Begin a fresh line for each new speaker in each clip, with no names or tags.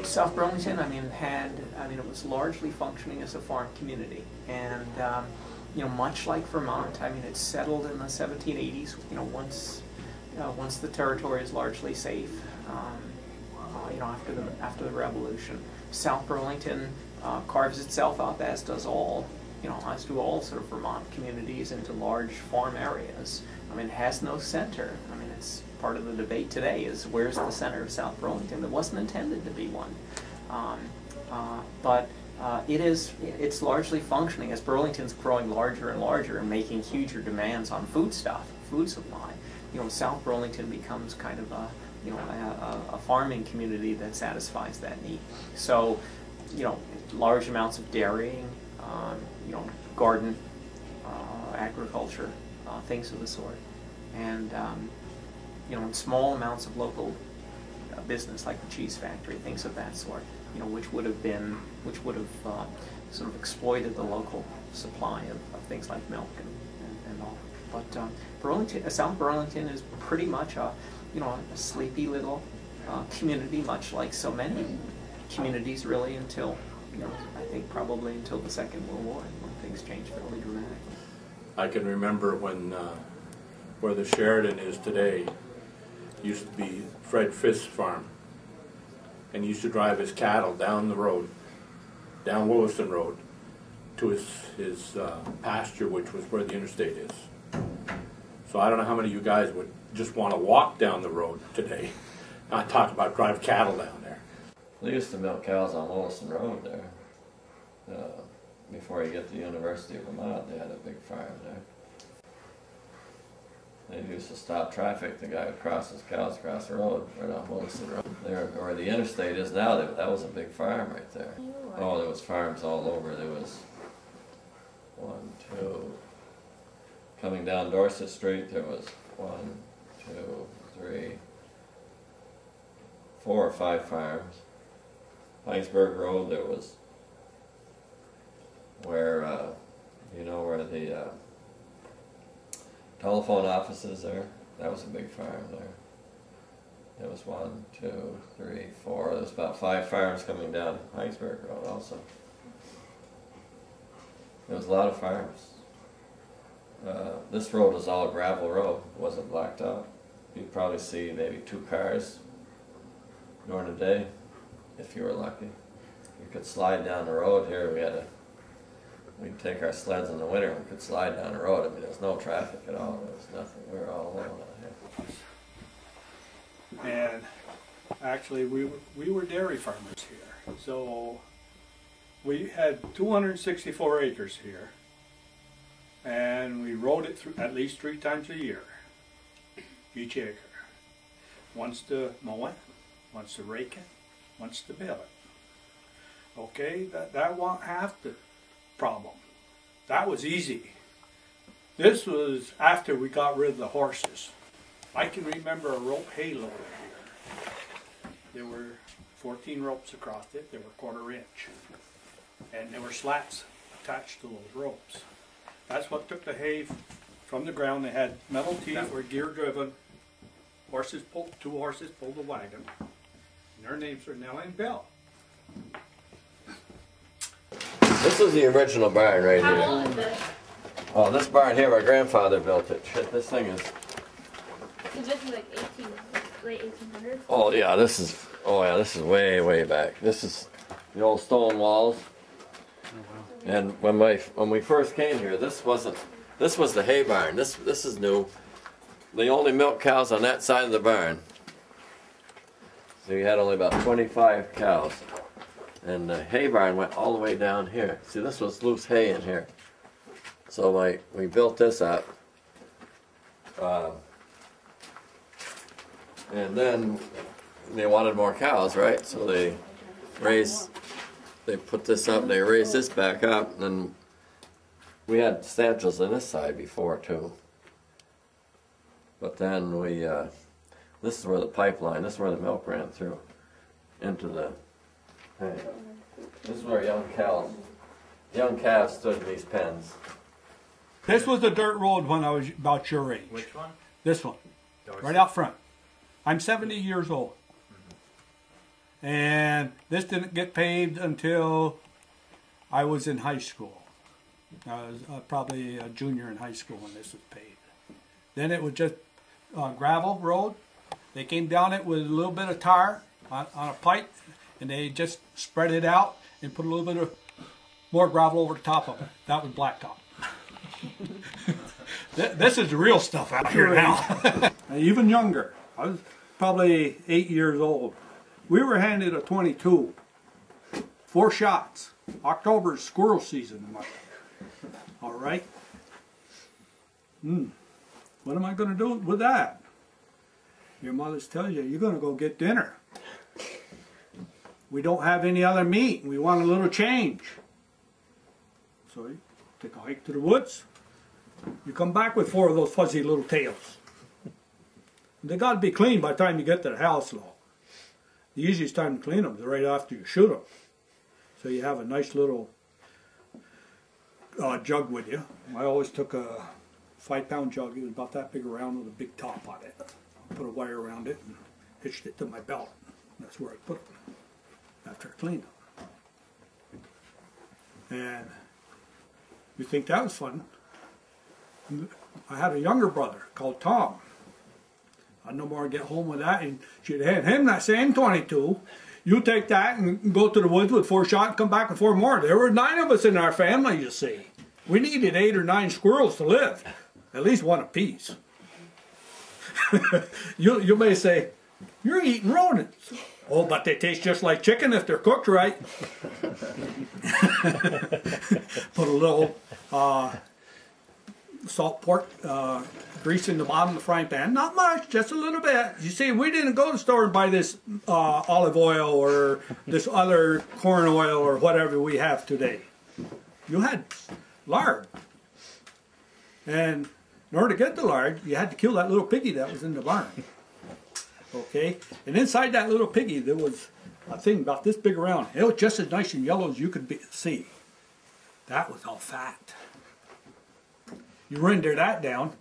South Burlington, it was largely functioning as a farm community, and much like Vermont, it settled in the 1780s. Once the territory is largely safe, after the Revolution. South Burlington carves itself up, as do all sort of Vermont communities, into large farm areas. It has no center. It's part of the debate today is where's the center of South Burlington? There wasn't intended to be one. But it's largely functioning as Burlington's growing larger and larger and making huger demands on food supply. South Burlington becomes kind of a farming community that satisfies that need. So, large amounts of dairying, garden, agriculture, things of the sort, and small amounts of local business like the cheese factory, things of that sort, which would have sort of exploited the local supply of things like milk and all. But South Burlington is pretty much a sleepy little community, much like so many communities, really, until I think probably until the Second World War, when things changed fairly dramatically.
I can remember when where the Sheridan is today used to be Fred Fisk's farm, and he used to drive his cattle down the road, down Williston Road, to his pasture, which was where the interstate is. So I don't know how many of you guys would just want to walk down the road today, not talk about drive cattle down there.
They used to milk cows on Williston Road there. Before you get to the University of Vermont, they had a big farm there. They used to stop traffic. The guy would cross his cows across the road, right off Williston Road. There, where the interstate is now, that was a big farm right there. Oh, there was farms all over. There was 1, 2. Coming down Dorset Street, there was 1, 2, 3, 4 or 5 farms. Heinsberg Road, there was where where the telephone office is there. That was a big farm there. There was 1, 2, 3, 4. There was about 5 farms coming down Heinsberg Road also. There was a lot of farms. This road was all a gravel road. It wasn't blacked out. You'd probably see maybe 2 cars during the day, if you were lucky. You could slide down the road here. We'd take our sleds in the winter and we could slide down the road. There was no traffic at all. There was nothing. We were all alone out
here. And actually, we were dairy farmers here. So we had 264 acres here. And we rode it through at least 3 times a year, each acre. Once to mow it, once to rake it, once to bale it. Okay, that wasn't half the problem. That was easy. This was after we got rid of the horses. I can remember a rope hay loader here. There were 14 ropes across it. They were 1/4 inch. And there were slats attached to those ropes. That's what took the hay from the ground. They had metal teeth that were gear driven. 2 horses pulled the wagon. And their names were Nellie and Bill.
This is the original barn right here.
How old is this?
Oh, this barn here, my grandfather built it. Shit, this thing is...
So this is like late 1800s?
Oh yeah, this is way, way back. This is the old stone walls. And when we first came here, this was the hay barn. This is new. They only milked cows on that side of the barn. So you had only about 25 cows. And the hay barn went all the way down here. See, this was loose hay in here. So we built this up. And then they wanted more cows, right? So they put this up, and they raised this back up, and then we had stanchions on this side before too. But then this is where the pipeline, this is where the milk ran through into the hay. This is where young calves stood in these pens.
This was the dirt road when I was about your age.
Which one?
This one,
Dorset.
right out front. I'm 70 years old. And this didn't get paved until I was in high school. I was probably a junior in high school when this was paved. Then it was just gravel road. They came down it with a little bit of tar on a pipe, and they just spread it out and put a little bit of more gravel over the top of it. That was blacktop. This is the real stuff out here now. Even younger. I was probably 8 years old. We were handed a .22, 4 shots. October's squirrel season. All right. What am I going to do with that? Your mother's telling you, you're going to go get dinner. We don't have any other meat. We want a little change. So you take a hike to the woods. You come back with 4 of those fuzzy little tails. They got to be clean by the time you get to the house, though. The easiest time to clean them is right after you shoot them. So you have a nice little jug with you. I always took a 5-pound jug. It was about that big around with a big top on it. Put a wire around it and hitched it to my belt. That's where I put them after I cleaned them. And you think that was fun. I had a younger brother called Tom. I'd no more get home with that, and she'd hand him that same .22. You take that and go to the woods with 4 shots and come back with 4 more. There were 9 of us in our family, you see. We needed 8 or 9 squirrels to live. At least 1 apiece. You may say, you're eating rodents. Oh, but they taste just like chicken if they're cooked right. Put a little salt pork grease in the bottom of the frying pan. Not much, just a little bit. You see, we didn't go to the store and buy this olive oil or this other corn oil or whatever we have today. You had lard. And in order to get the lard, you had to kill that little piggy that was in the barn. Okay? And inside that little piggy, there was a thing about this big around. It was just as nice and yellow as you could see. That was all fat. You render that down,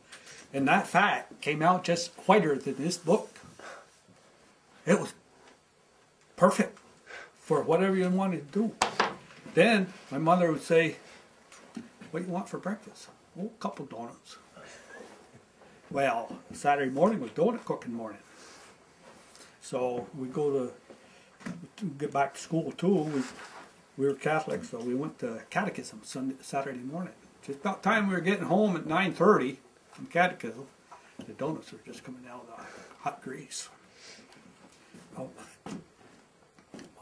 and that fat came out just whiter than this book. It was perfect for whatever you wanted to do. Then my mother would say, what do you want for breakfast? Oh, a couple donuts. Well, Saturday morning was donut cooking morning. So we go to get back to school too. We were Catholic, so we went to catechism Saturday morning. Just about time we were getting home at 9:30 from catechism, the donuts were just coming out of the hot grease. Oh,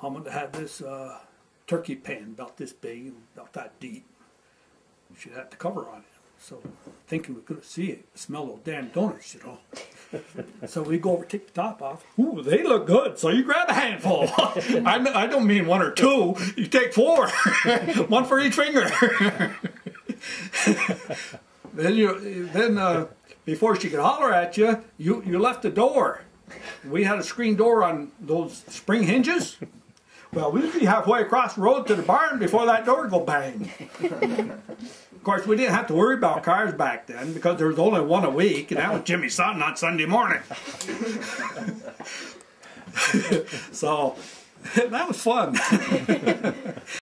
Mom had this turkey pan about this big, about that deep. She had the cover on it. So thinking we couldn't see it, smell those damn donuts, you know. So we go over, take the top off. Ooh, they look good. So you grab a handful. I don't mean 1 or 2. You take 4, 1 for each finger. Then before she could holler at you, you left the door. We had a screen door on those spring hinges. Well, we'd be halfway across the road to the barn before that door would go bang. Of course, we didn't have to worry about cars back then because there was only 1 a week, and that was Jimmy's son on Sunday morning. So that was fun.